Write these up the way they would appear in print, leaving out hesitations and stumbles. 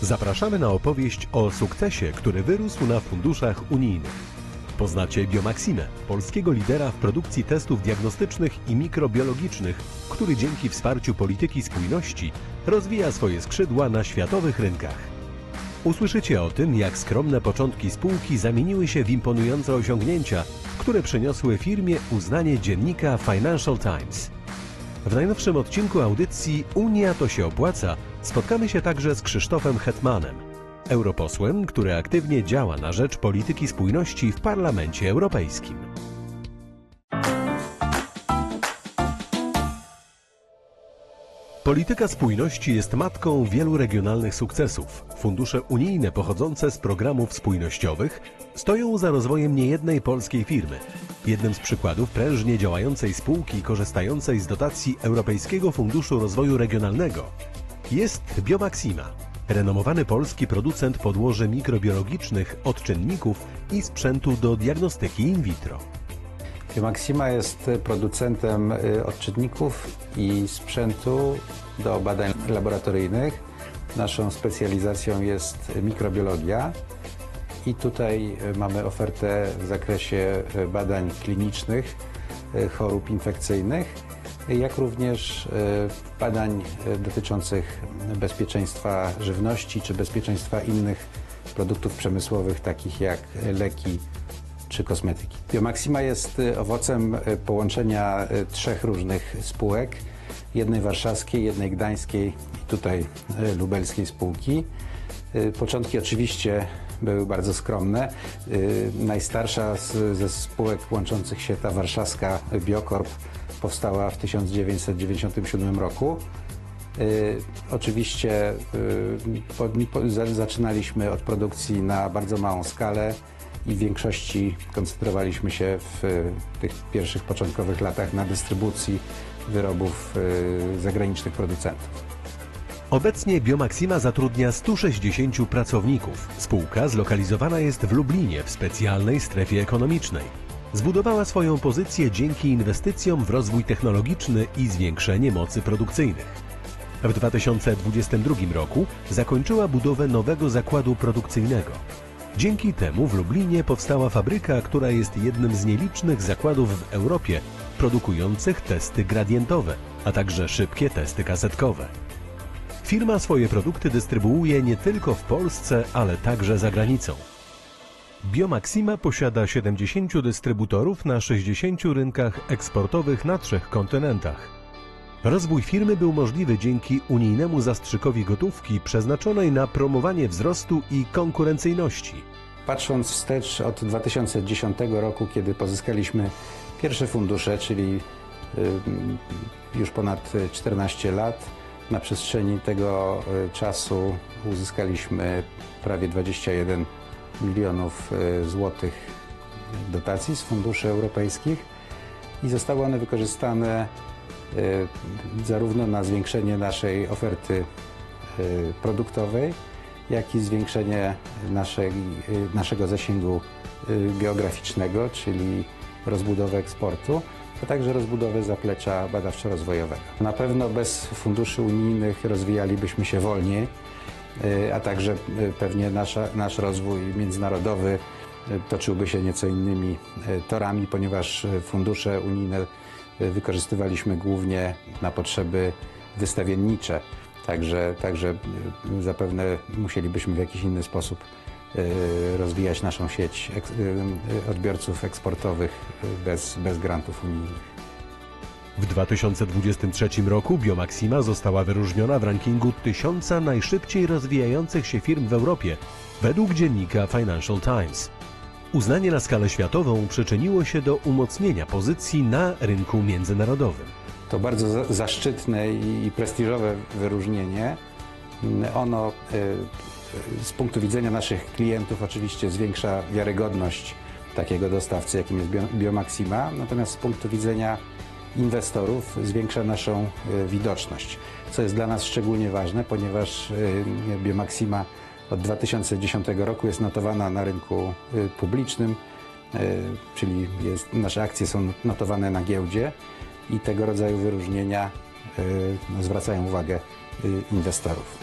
Zapraszamy na opowieść o sukcesie, który wyrósł na funduszach unijnych. Poznacie Biomaximę, polskiego lidera w produkcji testów diagnostycznych i mikrobiologicznych, który dzięki wsparciu polityki spójności rozwija swoje skrzydła na światowych rynkach. Usłyszycie o tym, jak skromne początki spółki zamieniły się w imponujące osiągnięcia, które przyniosły firmie uznanie dziennika Financial Times. W najnowszym odcinku audycji Unia to się opłaca spotkamy się także z Krzysztofem Hetmanem, europosłem, który aktywnie działa na rzecz polityki spójności w Parlamencie Europejskim. Polityka spójności jest matką wielu regionalnych sukcesów. Fundusze unijne pochodzące z programów spójnościowych stoją za rozwojem niejednej polskiej firmy. Jednym z przykładów prężnie działającej spółki korzystającej z dotacji Europejskiego Funduszu Rozwoju Regionalnego jest Biomaxima, renomowany polski producent podłoży mikrobiologicznych, odczynników i sprzętu do diagnostyki in vitro. Biomaxima jest producentem odczytników i sprzętu do badań laboratoryjnych. Naszą specjalizacją jest mikrobiologia i tutaj mamy ofertę w zakresie badań klinicznych, chorób infekcyjnych, jak również badań dotyczących bezpieczeństwa żywności czy bezpieczeństwa innych produktów przemysłowych, takich jak leki czy kosmetyki. Biomaxima jest owocem połączenia trzech różnych spółek, jednej warszawskiej, jednej gdańskiej i tutaj lubelskiej spółki. Początki oczywiście były bardzo skromne. Najstarsza ze spółek łączących się, ta warszawska Biocorp, powstała w 1997 roku. Oczywiście zaczynaliśmy od produkcji na bardzo małą skalę i w większości koncentrowaliśmy się w tych pierwszych początkowych latach na dystrybucji wyrobów zagranicznych producentów. Obecnie Biomaxima zatrudnia 160 pracowników. Spółka zlokalizowana jest w Lublinie w specjalnej strefie ekonomicznej. Zbudowała swoją pozycję dzięki inwestycjom w rozwój technologiczny i zwiększenie mocy produkcyjnych. W 2022 roku zakończyła budowę nowego zakładu produkcyjnego. Dzięki temu w Lublinie powstała fabryka, która jest jednym z nielicznych zakładów w Europie produkujących testy gradientowe, a także szybkie testy kasetkowe. Firma swoje produkty dystrybuuje nie tylko w Polsce, ale także za granicą. Biomaxima posiada 70 dystrybutorów na 60 rynkach eksportowych na 3 kontynentach. Rozwój firmy był możliwy dzięki unijnemu zastrzykowi gotówki przeznaczonej na promowanie wzrostu i konkurencyjności. Patrząc wstecz od 2010 roku, kiedy pozyskaliśmy pierwsze fundusze, czyli już ponad 14 lat, na przestrzeni tego czasu uzyskaliśmy prawie 21 milionów złotych dotacji z funduszy europejskich i zostały one wykorzystane zarówno na zwiększenie naszej oferty produktowej, jak i zwiększenie naszego zasięgu geograficznego, czyli rozbudowę eksportu, a także rozbudowę zaplecza badawczo-rozwojowego. Na pewno bez funduszy unijnych rozwijalibyśmy się wolniej, a także pewnie nasz rozwój międzynarodowy toczyłby się nieco innymi torami, ponieważ fundusze unijne wykorzystywaliśmy głównie na potrzeby wystawiennicze. Także zapewne musielibyśmy w jakiś inny sposób rozwijać naszą sieć odbiorców eksportowych bez grantów unijnych. W 2023 roku Biomaxima została wyróżniona w rankingu 1000 najszybciej rozwijających się firm w Europie według dziennika Financial Times. Uznanie na skalę światową przyczyniło się do umocnienia pozycji na rynku międzynarodowym. To bardzo zaszczytne i prestiżowe wyróżnienie. Ono z punktu widzenia naszych klientów oczywiście zwiększa wiarygodność takiego dostawcy, jakim jest Biomaxima, natomiast z punktu widzenia inwestorów zwiększa naszą widoczność, co jest dla nas szczególnie ważne, ponieważ Biomaxima od 2010 roku jest notowana na rynku publicznym, czyli nasze akcje są notowane na giełdzie i tego rodzaju wyróżnienia zwracają uwagę inwestorów.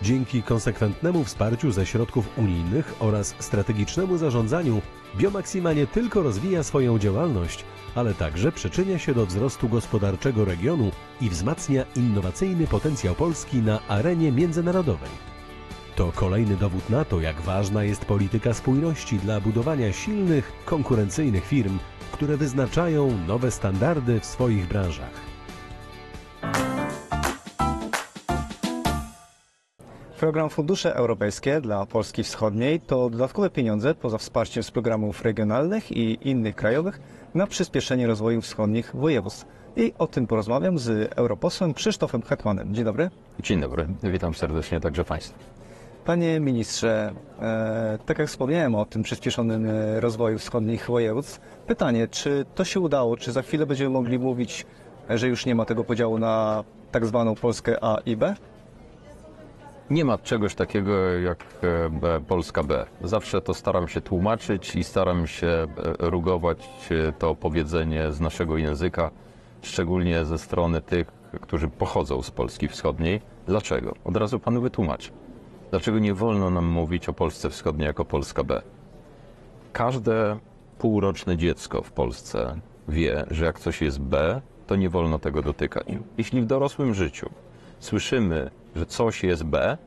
Dzięki konsekwentnemu wsparciu ze środków unijnych oraz strategicznemu zarządzaniu Biomaxima nie tylko rozwija swoją działalność, ale także przyczynia się do wzrostu gospodarczego regionu i wzmacnia innowacyjny potencjał Polski na arenie międzynarodowej. To kolejny dowód na to, jak ważna jest polityka spójności dla budowania silnych, konkurencyjnych firm, które wyznaczają nowe standardy w swoich branżach. Program Fundusze Europejskie dla Polski Wschodniej to dodatkowe pieniądze poza wsparciem z programów regionalnych i innych krajowych na przyspieszenie rozwoju wschodnich województw. I o tym porozmawiam z europosłem Krzysztofem Hetmanem. Dzień dobry. Dzień dobry, witam serdecznie także Państwa. Panie ministrze, tak jak wspomniałem o tym przyspieszonym rozwoju wschodnich województw, pytanie, czy to się udało, czy za chwilę będziemy mogli mówić, że już nie ma tego podziału na tak zwaną Polskę A i B? Nie ma czegoś takiego jak Polska B. Zawsze to staram się tłumaczyć i staram się rugować to powiedzenie z naszego języka, szczególnie ze strony tych, którzy pochodzą z Polski Wschodniej. Dlaczego? Od razu panu wytłumaczę. Dlaczego nie wolno nam mówić o Polsce Wschodniej jako Polska B? Każde półroczne dziecko w Polsce wie, że jak coś jest B, to nie wolno tego dotykać. Jeśli w dorosłym życiu słyszymy, że coś jest B,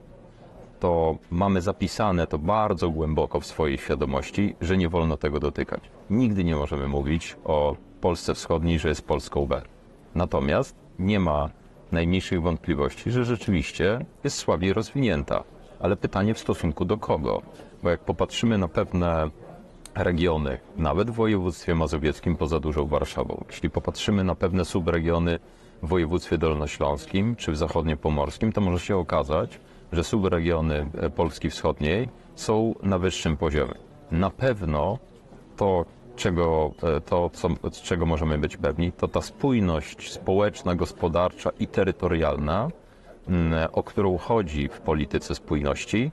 to mamy zapisane to bardzo głęboko w swojej świadomości, że nie wolno tego dotykać. Nigdy nie możemy mówić o Polsce Wschodniej, że jest Polską B. Natomiast nie ma najmniejszych wątpliwości, że rzeczywiście jest słabiej rozwinięta. Ale pytanie w stosunku do kogo? Bo jak popatrzymy na pewne regiony, nawet w województwie mazowieckim poza dużą Warszawą, jeśli popatrzymy na pewne subregiony w województwie dolnośląskim czy w zachodniopomorskim, to może się okazać, że subregiony Polski Wschodniej są na wyższym poziomie. Na pewno z czego możemy być pewni, to ta spójność społeczna, gospodarcza i terytorialna, o którą chodzi w polityce spójności,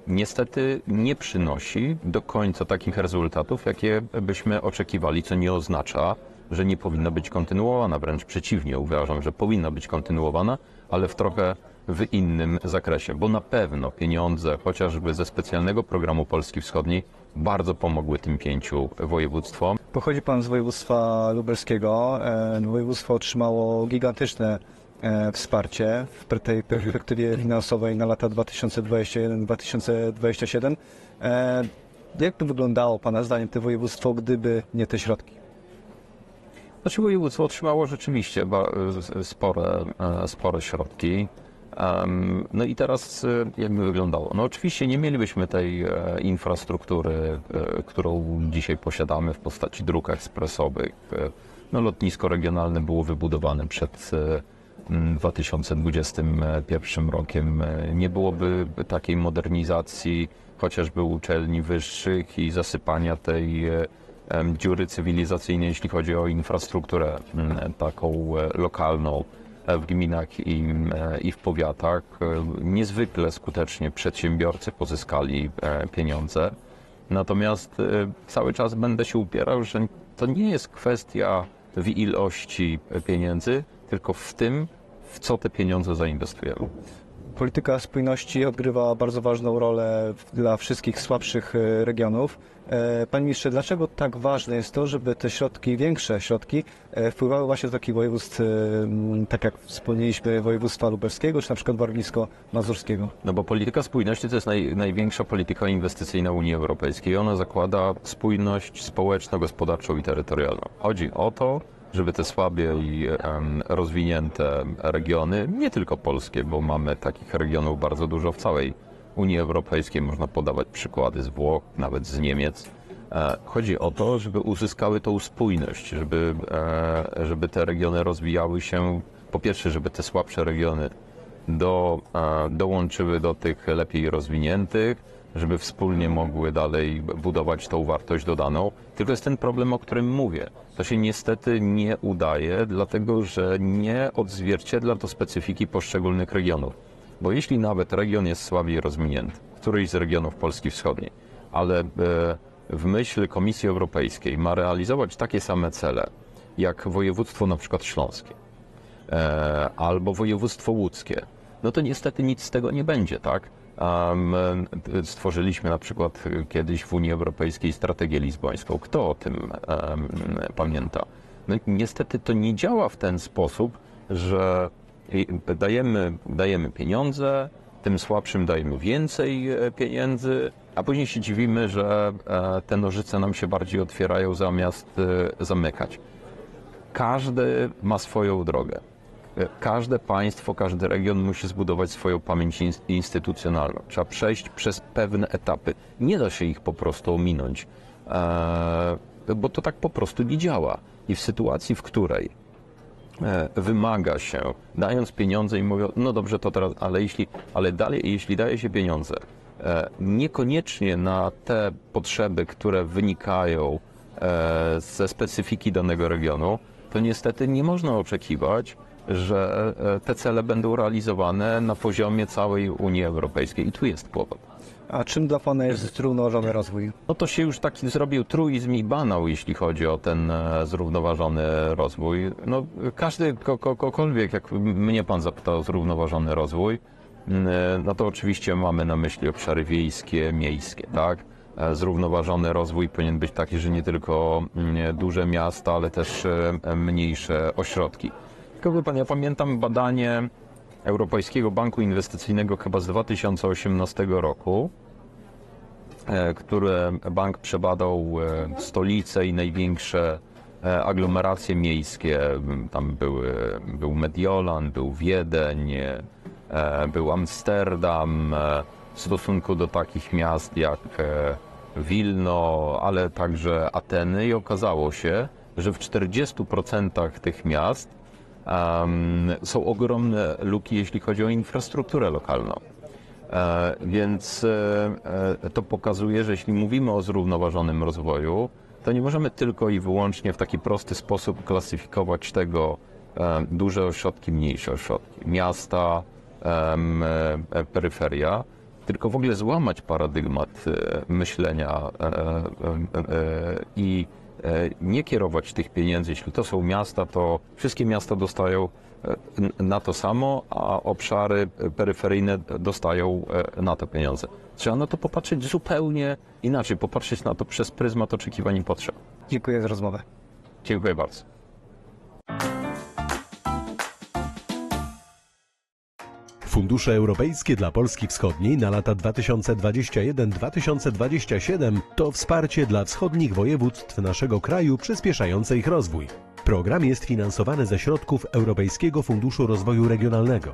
niestety nie przynosi do końca takich rezultatów, jakie byśmy oczekiwali, co nie oznacza, że nie powinna być kontynuowana. Wręcz przeciwnie, uważam, że powinna być kontynuowana, ale w innym zakresie, bo na pewno pieniądze, chociażby ze specjalnego programu Polski Wschodniej, bardzo pomogły tym 5 województwom. Pochodzi Pan z województwa lubelskiego. Województwo otrzymało gigantyczne wsparcie w tej perspektywie finansowej na lata 2021-2027. Jak by wyglądało Pana zdaniem to województwo, gdyby nie te środki? Znaczy województwo otrzymało rzeczywiście spore środki. No i teraz jak by wyglądało? No oczywiście nie mielibyśmy tej infrastruktury, którą dzisiaj posiadamy w postaci dróg ekspresowych. No lotnisko regionalne było wybudowane przed 2021 rokiem. Nie byłoby takiej modernizacji chociażby uczelni wyższych i zasypania tej dziury cywilizacyjnej, jeśli chodzi o infrastrukturę taką lokalną w gminach i w powiatach. Niezwykle skutecznie przedsiębiorcy pozyskali pieniądze. Natomiast cały czas będę się upierał, że to nie jest kwestia w ilości pieniędzy, tylko w tym, w co te pieniądze zainwestujemy. Polityka spójności odgrywa bardzo ważną rolę dla wszystkich słabszych regionów. Panie ministrze, dlaczego tak ważne jest to, żeby te środki, większe środki, wpływały właśnie do takich województw, tak jak wspomnieliśmy, województwa lubelskiego, czy na przykład warmińsko-mazurskiego? No bo polityka spójności to jest największa polityka inwestycyjna Unii Europejskiej. Ona zakłada spójność społeczno-gospodarczą i terytorialną. Chodzi o to, żeby te słabiej rozwinięte regiony, nie tylko polskie, bo mamy takich regionów bardzo dużo w całej Unii Europejskiej, można podawać przykłady z Włoch, nawet z Niemiec. Chodzi o to, żeby uzyskały tą spójność, żeby te regiony rozwijały się, po pierwsze, żeby te słabsze regiony dołączyły do tych lepiej rozwiniętych, żeby wspólnie mogły dalej budować tą wartość dodaną. Tylko jest ten problem, o którym mówię. To się niestety nie udaje, dlatego że nie odzwierciedla to specyfiki poszczególnych regionów. Bo jeśli nawet region jest słabiej rozwinięty, któryś z regionów Polski Wschodniej, ale w myśl Komisji Europejskiej ma realizować takie same cele, jak województwo na przykład śląskie albo województwo łódzkie, no to niestety nic z tego nie będzie, tak? Stworzyliśmy na przykład kiedyś w Unii Europejskiej strategię lizbońską. Kto o tym pamięta? No, niestety to nie działa w ten sposób, że dajemy pieniądze, tym słabszym dajemy więcej pieniędzy, a później się dziwimy, że te nożyce nam się bardziej otwierają zamiast zamykać. Każdy ma swoją drogę. Każde państwo, każdy region musi zbudować swoją pamięć instytucjonalną. Trzeba przejść przez pewne etapy. Nie da się ich po prostu ominąć, bo to tak po prostu nie działa. I w sytuacji, w której wymaga się, dając pieniądze i mówią, no dobrze, to teraz, ale dalej, jeśli daje się pieniądze, niekoniecznie na te potrzeby, które wynikają ze specyfiki danego regionu, to niestety nie można oczekiwać, że te cele będą realizowane na poziomie całej Unii Europejskiej. I tu jest kłopot. A czym dla Pana jest zrównoważony rozwój? No to się już taki zrobił truizm i banał, jeśli chodzi o ten zrównoważony rozwój. No każdy, kogokolwiek, jak mnie Pan zapytał o zrównoważony rozwój, no to oczywiście mamy na myśli obszary wiejskie, miejskie, tak? Zrównoważony rozwój powinien być taki, że nie tylko duże miasta, ale też mniejsze ośrodki. Tylko wie Pan, ja pamiętam badanie Europejskiego Banku Inwestycyjnego chyba z 2018 roku, które bank przebadał stolice i największe aglomeracje miejskie. Tam był Mediolan, był Wiedeń, był Amsterdam, w stosunku do takich miast jak Wilno, ale także Ateny, i okazało się, że w 40% tych miast są ogromne luki, jeśli chodzi o infrastrukturę lokalną. Więc to pokazuje, że jeśli mówimy o zrównoważonym rozwoju, to nie możemy tylko i wyłącznie w taki prosty sposób klasyfikować tego duże ośrodki, mniejsze ośrodki, miasta, peryferia, tylko w ogóle złamać paradygmat myślenia i nie kierować tych pieniędzy. Jeśli to są miasta, to wszystkie miasta dostają na to samo, a obszary peryferyjne dostają na to pieniądze. Trzeba na to popatrzeć zupełnie inaczej, popatrzeć na to przez pryzmat oczekiwań i potrzeb. Dziękuję za rozmowę. Dziękuję bardzo. Fundusze europejskie dla Polski Wschodniej na lata 2021-2027 to wsparcie dla wschodnich województw naszego kraju przyspieszające ich rozwój. Program jest finansowany ze środków Europejskiego Funduszu Rozwoju Regionalnego.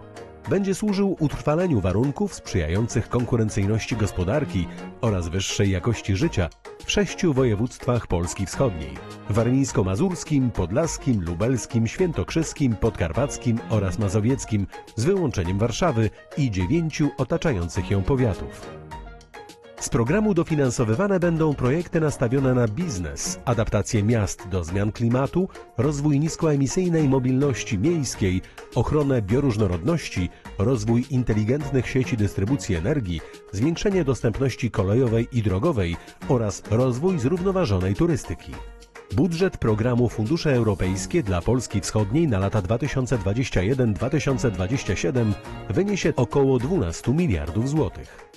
Będzie służył utrwaleniu warunków sprzyjających konkurencyjności gospodarki oraz wyższej jakości życia w 6 województwach Polski Wschodniej: warmińsko-mazurskim, podlaskim, lubelskim, świętokrzyskim, podkarpackim oraz mazowieckim, z wyłączeniem Warszawy i 9 otaczających ją powiatów. Z programu dofinansowywane będą projekty nastawione na biznes, adaptację miast do zmian klimatu, rozwój niskoemisyjnej mobilności miejskiej, ochronę bioróżnorodności, rozwój inteligentnych sieci dystrybucji energii, zwiększenie dostępności kolejowej i drogowej oraz rozwój zrównoważonej turystyki. Budżet programu Fundusze Europejskie dla Polski Wschodniej na lata 2021-2027 wyniesie około 12 miliardów złotych.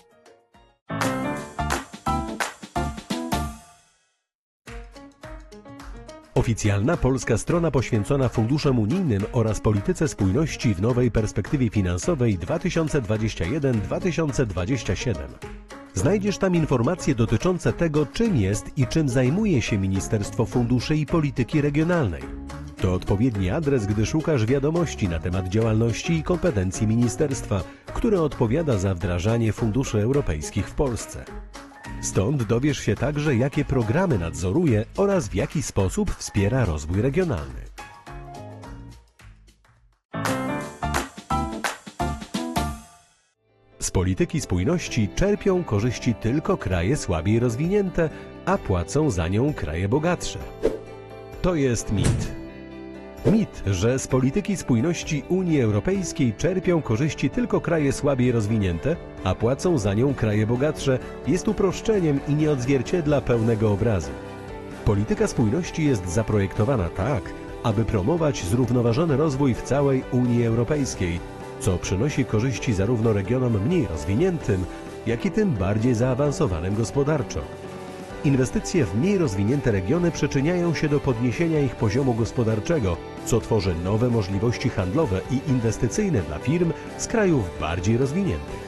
Oficjalna polska strona poświęcona funduszom unijnym oraz polityce spójności w nowej perspektywie finansowej 2021-2027. Znajdziesz tam informacje dotyczące tego, czym jest i czym zajmuje się Ministerstwo Funduszy i Polityki Regionalnej. To odpowiedni adres, gdy szukasz wiadomości na temat działalności i kompetencji ministerstwa, które odpowiada za wdrażanie funduszy europejskich w Polsce. Stąd dowiesz się także, jakie programy nadzoruje oraz w jaki sposób wspiera rozwój regionalny. Z polityki spójności czerpią korzyści tylko kraje słabiej rozwinięte, a płacą za nią kraje bogatsze. To jest mit. Mit, że z polityki spójności Unii Europejskiej czerpią korzyści tylko kraje słabiej rozwinięte, a płacą za nią kraje bogatsze, jest uproszczeniem i nie odzwierciedla pełnego obrazu. Polityka spójności jest zaprojektowana tak, aby promować zrównoważony rozwój w całej Unii Europejskiej, co przynosi korzyści zarówno regionom mniej rozwiniętym, jak i tym bardziej zaawansowanym gospodarczo. Inwestycje w mniej rozwinięte regiony przyczyniają się do podniesienia ich poziomu gospodarczego, co tworzy nowe możliwości handlowe i inwestycyjne dla firm z krajów bardziej rozwiniętych.